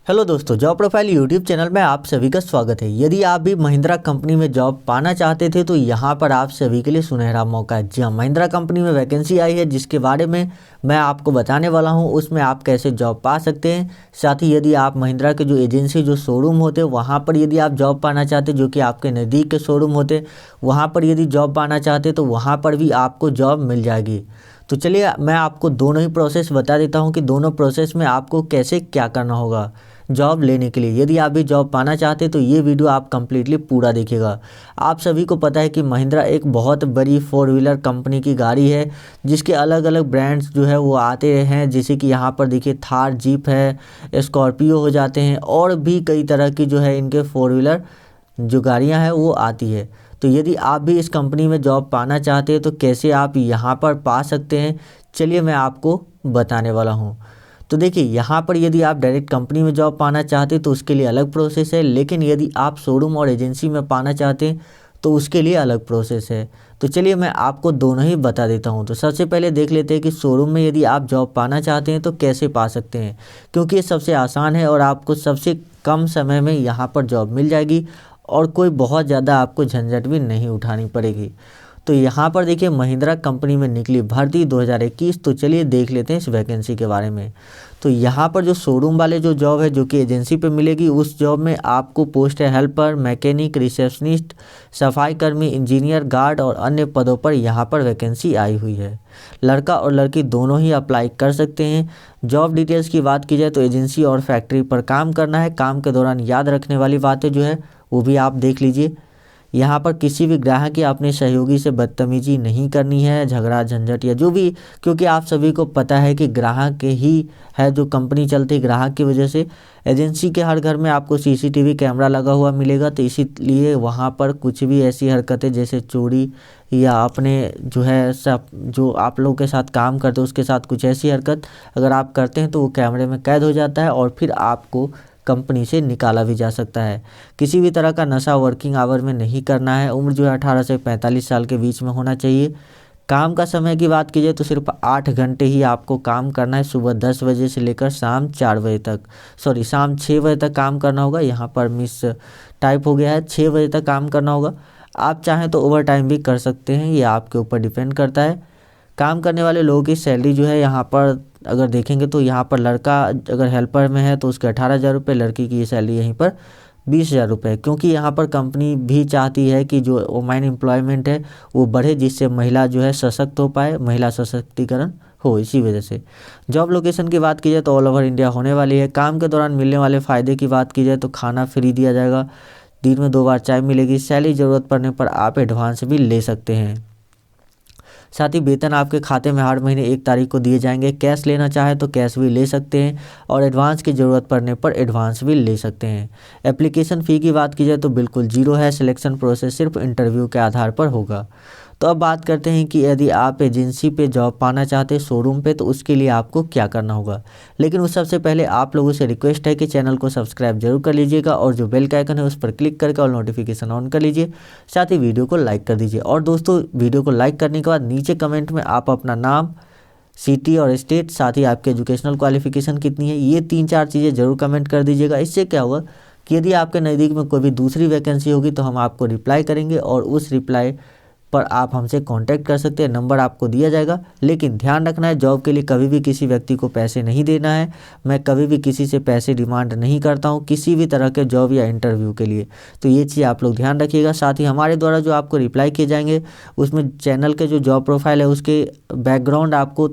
Hello दोस्तों, job profile YouTube channel में आप सभी का स्वागत है। यदि आप भी महिंद्रा कंपनी में जॉब पाना चाहते थे तो यहाँ पर आप सभी के लिए सुनहरा मौका है। जी हाँ, महिंद्रा कंपनी में वैकेंसी आई है जिसके बारे में मैं आपको बताने वाला हूँ। उसमें आप कैसे जॉब पा सकते हैं। साथ ही यदि आप महिंद्रा के जो एजेंसी जो शोरूम होते हैं वहाँ पर यदि आप जॉब पाना चाहते जो कि आपके नज़दीक के शोरूम होते वहाँ पर यदि जॉब पाना चाहते तो वहाँ पर भी आपको जॉब मिल जाएगी। तो चलिए मैं आपको दोनों ही प्रोसेस बता देता हूँ कि दोनों प्रोसेस में आपको कैसे क्या करना होगा जॉब लेने के लिए। यदि आप भी जॉब पाना चाहते हैं तो ये वीडियो आप कंप्लीटली पूरा देखिएगा। आप सभी को पता है कि महिंद्रा एक बहुत बड़ी 4 व्हीलर कंपनी की गाड़ी है जिसके अलग अलग ब्रांड्स जो है वो आते हैं। जैसे कि यहाँ पर देखिए थार, जीप है, स्कॉर्पियो हो जाते हैं और भी कई तरह की जो है इनके 4 व्हीलर जो गाड़ियाँ हैं वो आती है। तो यदि आप भी इस कंपनी में जॉब पाना चाहते हैं तो कैसे आप यहाँ पर पा सकते हैं, चलिए मैं आपको बताने वाला हूँ। तो देखिए यहाँ पर यदि आप डायरेक्ट कंपनी में जॉब पाना चाहते हैं तो उसके लिए अलग प्रोसेस है, लेकिन यदि आप शोरूम और एजेंसी में पाना चाहते हैं तो उसके लिए अलग प्रोसेस है। तो चलिए मैं आपको दोनों ही बता देता हूँ। तो सबसे पहले देख लेते हैं कि शोरूम में यदि आप जॉब पाना चाहते हैं तो कैसे पा सकते हैं, क्योंकि ये सबसे आसान है और आपको सबसे कम समय में यहाँ पर जॉब मिल जाएगी और कोई बहुत ज़्यादा आपको झंझट भी नहीं उठानी पड़ेगी। तो यहाँ पर देखिए महिंद्रा कंपनी में निकली भर्ती 2021। तो चलिए देख लेते हैं इस वैकेंसी के बारे में। तो यहाँ पर जो शोरूम वाले जो जॉब है जो कि एजेंसी पे मिलेगी, उस जॉब में आपको पोस्ट है हेल्पर, मैकेनिक, रिसेप्शनिस्ट, सफाई कर्मी, इंजीनियर, गार्ड और अन्य पदों पर यहाँ पर वैकेंसी आई हुई है। लड़का और लड़की दोनों ही अप्लाई कर सकते हैं। जॉब डिटेल्स की बात की जाए तो एजेंसी और फैक्ट्री पर काम करना है। काम के दौरान याद रखने वाली बातें जो है वो भी आप देख लीजिए। यहाँ पर किसी भी ग्राहक या अपने सहयोगी से बदतमीजी नहीं करनी है, झगड़ा झंझट या जो भी, क्योंकि आप सभी को पता है कि ग्राहक ही है जो कंपनी चलती है ग्राहक की वजह से। एजेंसी के हर घर में आपको सीसीटीवी कैमरा लगा हुआ मिलेगा, तो इसीलिए वहाँ पर कुछ भी ऐसी हरकतें जैसे चोरी या अपने जो है सब जो आप लोगों के साथ काम करते हैं उसके साथ कुछ ऐसी हरकत अगर आप करते हैं तो वो कैमरे में कैद हो जाता है और फिर आपको कंपनी से निकाला भी जा सकता है। किसी भी तरह का नशा वर्किंग आवर में नहीं करना है। उम्र जो है 18 से 45 साल के बीच में होना चाहिए। काम का समय की बात की जाए तो सिर्फ 8 घंटे ही आपको काम करना है। सुबह 10 बजे से लेकर शाम 4 बजे तक, सॉरी शाम 6 बजे तक काम करना होगा। यहाँ पर मिस टाइप हो गया है, 6 बजे तक काम करना होगा। आप चाहें तो ओवर टाइम भी कर सकते हैं, ये आपके ऊपर डिपेंड करता है। काम करने वाले लोगों की सैलरी जो है यहाँ पर अगर देखेंगे तो यहाँ पर लड़का अगर हेल्पर में है तो उसके 18,000 रुपये, लड़की की सैलरी यहीं पर 20,000 रुपये। क्योंकि यहाँ पर कंपनी भी चाहती है कि जो वुमेन एम्प्लॉयमेंट है वो बढ़े, जिससे महिला जो है सशक्त हो पाए, महिला सशक्तिकरण हो। इसी वजह से जॉब लोकेशन की बात की जाए तो ऑल ओवर इंडिया होने वाली है। काम के दौरान मिलने वाले फ़ायदे की बात की जाए तो खाना फ्री दिया जाएगा, दिन में 2 बार चाय मिलेगी, सैलरी ज़रूरत पड़ने पर आप एडवांस भी ले सकते हैं। साथ ही वेतन आपके खाते में हर महीने 1 तारीख को दिए जाएंगे। कैश लेना चाहे तो कैश भी ले सकते हैं और एडवांस की ज़रूरत पड़ने पर एडवांस भी ले सकते हैं। एप्लीकेशन फ़ी की बात की जाए तो बिल्कुल जीरो है। सिलेक्शन प्रोसेस सिर्फ इंटरव्यू के आधार पर होगा। तो अब बात करते हैं कि यदि आप एजेंसी पे जॉब पाना चाहते हैं शोरूम पे तो उसके लिए आपको क्या करना होगा। लेकिन उस सबसे पहले आप लोगों से रिक्वेस्ट है कि चैनल को सब्सक्राइब जरूर कर लीजिएगा और जो बेल का आइकन है उस पर क्लिक करके और नोटिफिकेशन ऑन कर लीजिए। साथ ही वीडियो को लाइक कर दीजिए। और दोस्तों वीडियो को लाइक करने के बाद नीचे कमेंट में आप अपना नाम, सिटी और स्टेट, साथ ही आपके एजुकेशनल क्वालिफिकेशन कितनी है, ये 3-4 चीज़ें जरूर कमेंट कर दीजिएगा। इससे क्या होगा कि यदि आपके नज़दीक में कोई भी दूसरी वैकेंसी होगी तो हम आपको रिप्लाई करेंगे और उस रिप्लाई पर आप हमसे कांटेक्ट कर सकते हैं। नंबर आपको दिया जाएगा। लेकिन ध्यान रखना है जॉब के लिए कभी भी किसी व्यक्ति को पैसे नहीं देना है। मैं कभी भी किसी से पैसे डिमांड नहीं करता हूं किसी भी तरह के जॉब या इंटरव्यू के लिए। तो ये चीज़ आप लोग ध्यान रखिएगा। साथ ही हमारे द्वारा जो आपको रिप्लाई किए जाएंगे उसमें चैनल के जो जॉब प्रोफाइल है उसके बैकग्राउंड आपको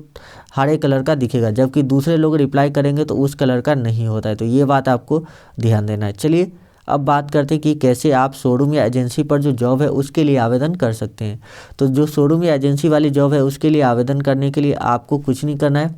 हरे कलर का दिखेगा, जबकि दूसरे लोग रिप्लाई करेंगे तो उस कलर का नहीं होता है। तो ये बात आपको ध्यान देना है। चलिए अब बात करते हैं कि कैसे आप शोरूम या एजेंसी पर जो जॉब है उसके लिए आवेदन कर सकते हैं। तो जो शोरूम या एजेंसी वाली जॉब है उसके लिए आवेदन करने के लिए आपको कुछ नहीं करना है,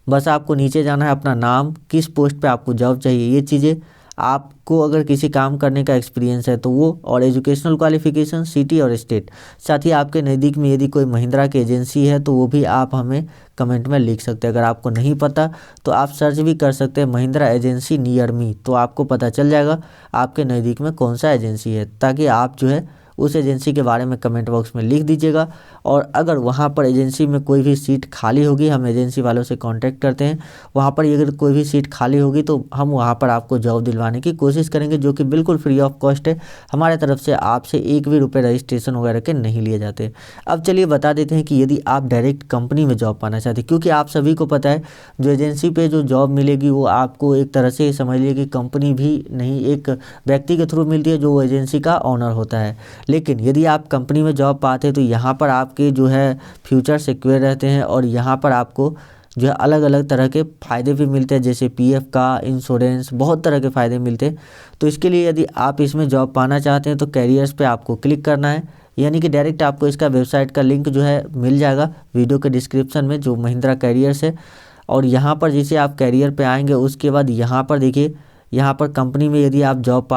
बस आपको नीचे जाना है, अपना नाम, किस पोस्ट पे आपको जॉब चाहिए, ये चीज़ें आपको अगर किसी काम करने का एक्सपीरियंस है तो वो, और एजुकेशनल क्वालिफिकेशन, सिटी और स्टेट। साथ ही आपके नज़दीक में यदि कोई महिंद्रा की एजेंसी है तो वो भी आप हमें कमेंट में लिख सकते हैं। अगर आपको नहीं पता तो आप सर्च भी कर सकते हैं महिंद्रा एजेंसी नियर मी, तो आपको पता चल जाएगा आपके नज़दीक में कौन सा एजेंसी है, ताकि आप जो है उस एजेंसी के बारे में कमेंट बॉक्स में लिख दीजिएगा। और अगर वहाँ पर एजेंसी में कोई भी सीट खाली होगी, हम एजेंसी वालों से कांटेक्ट करते हैं, वहाँ पर अगर कोई भी सीट खाली होगी तो हम वहाँ पर आपको जॉब दिलवाने की कोशिश करेंगे, जो कि बिल्कुल फ्री ऑफ कॉस्ट है। हमारे तरफ से आपसे एक भी रुपये रजिस्ट्रेशन वगैरह के नहीं लिए जाते। अब चलिए बता देते हैं कि यदि आप डायरेक्ट कंपनी में जॉब पाना चाहते हैं, क्योंकि आप सभी को पता है जो एजेंसी पे जो जॉब मिलेगी वो आपको एक तरह से समझ लीजिए कि कंपनी भी नहीं, एक व्यक्ति के थ्रू मिलती है जो वो एजेंसी का ऑनर होता है। लेकिन यदि आप कंपनी में जॉब पाते हैं तो यहाँ पर आपके जो है फ्यूचर सिक्योर रहते हैं, और यहाँ पर आपको जो है अलग अलग तरह के फ़ायदे भी मिलते हैं, जैसे पीएफ का, इंश्योरेंस, बहुत तरह के फ़ायदे मिलते हैं। तो इसके लिए यदि आप इसमें जॉब पाना चाहते हैं तो कैरियर्स पे आपको क्लिक करना है, यानी कि डायरेक्ट आपको इसका वेबसाइट का लिंक जो है मिल जाएगा वीडियो के डिस्क्रिप्शन में, जो महिंद्रा कैरियर्स है। और यहाँ पर जैसे आप कैरियर पे आएंगे उसके बाद यहाँ पर देखिए, यहाँ पर कंपनी में यदि आप जॉब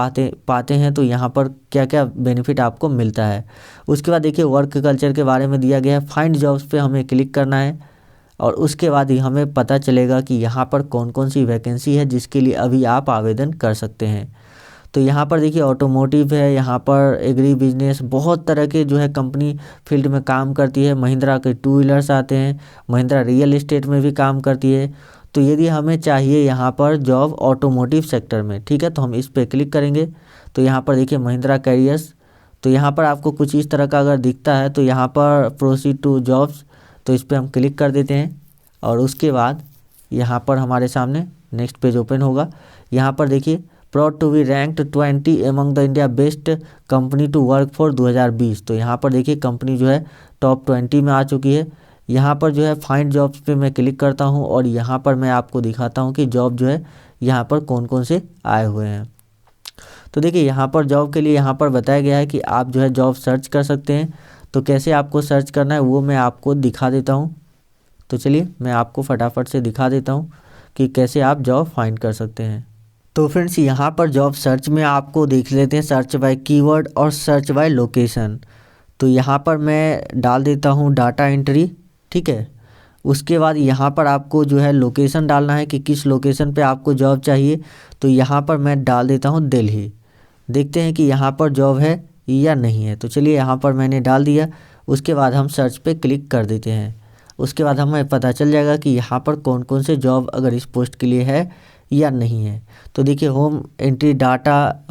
पाते हैं तो यहाँ पर क्या क्या बेनिफिट आपको मिलता है। उसके बाद देखिए वर्क कल्चर के बारे में दिया गया है। फाइंड जॉब्स पे हमें क्लिक करना है, और उसके बाद ही हमें पता चलेगा कि यहाँ पर कौन कौन सी वैकेंसी है जिसके लिए अभी आप आवेदन कर सकते हैं। तो यहाँ पर देखिए ऑटोमोटिव है, यहाँ पर एग्री बिजनेस, बहुत तरह के जो है कंपनी फील्ड में काम करती है। महिंद्रा के 2 व्हीलर्स आते हैं, महिंद्रा रियल एस्टेट में भी काम करती है। तो यदि हमें चाहिए यहाँ पर जॉब ऑटोमोटिव सेक्टर में, ठीक है, तो हम इस पर क्लिक करेंगे। तो यहाँ पर देखिए महिंद्रा कैरियर्स, तो यहाँ पर आपको कुछ इस तरह का अगर दिखता है तो यहाँ पर प्रोसीड टू जॉब्स, तो इस पर हम क्लिक कर देते हैं। और उसके बाद यहाँ पर हमारे सामने नेक्स्ट पेज ओपन होगा। यहाँ पर देखिए proud to be ranked 20 among the India best company to work for 2020। तो यहाँ पर देखिए कंपनी जो है टॉप 20 में आ चुकी है। यहाँ पर जो है फाइंड जॉब्स पे मैं क्लिक करता हूँ, और यहाँ पर मैं आपको दिखाता हूँ कि जॉब जो है यहाँ पर कौन कौन से आए हुए हैं। तो देखिए यहाँ पर जॉब के लिए यहाँ पर बताया गया है कि आप जो है जॉब सर्च कर सकते हैं। तो कैसे आपको सर्च करना है वो मैं आपको दिखा देता हूँ। तो चलिए मैं आपको फटाफट से दिखा देता हूँ कि कैसे आप जॉब फाइंड कर सकते हैं। तो फ्रेंड्स यहाँ पर जॉब सर्च में आपको देख लेते हैं सर्च बाय कीवर्ड और सर्च बाय लोकेशन। तो यहाँ पर मैं डाल देता हूँ डाटा एंट्री, ठीक है। उसके बाद यहाँ पर आपको जो है लोकेशन डालना है कि किस लोकेशन पे आपको जॉब चाहिए। तो यहाँ पर मैं डाल देता हूँ दिल्ली। देखते हैं कि यहाँ पर जॉब है या नहीं है। तो चलिए यहाँ पर मैंने डाल दिया। उसके बाद हम सर्च पे क्लिक कर देते हैं। उसके बाद हमें पता चल जाएगा कि यहाँ पर कौन कौन से जॉब अगर इस पोस्ट के लिए है या नहीं है। तो देखिए home entry data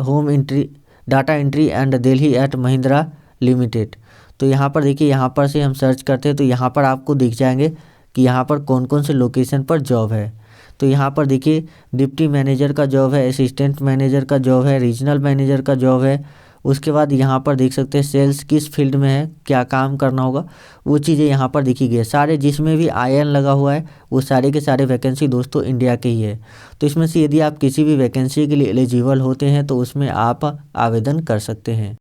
entry and Delhi at Mahindra limited. तो यहाँ पर देखिए, यहाँ पर से हम सर्च करते हैं तो यहाँ पर आपको दिख जाएंगे कि यहाँ पर कौन कौन से लोकेशन पर जॉब है। तो यहाँ पर देखिए डिप्टी मैनेजर का जॉब है, असिस्टेंट मैनेजर का जॉब है, रीजनल मैनेजर का जॉब है। उसके बाद यहाँ पर देख सकते हैं सेल्स किस फील्ड में है, क्या काम करना होगा, वो चीज़ें यहाँ पर दिखी गई है। सारे जिसमें भी IN लगा हुआ है वो सारे के सारे वैकेंसी दोस्तों इंडिया के ही है। तो इसमें से यदि आप किसी भी वैकेंसी के लिए एलिजिबल होते हैं तो उसमें आप आवेदन कर सकते हैं।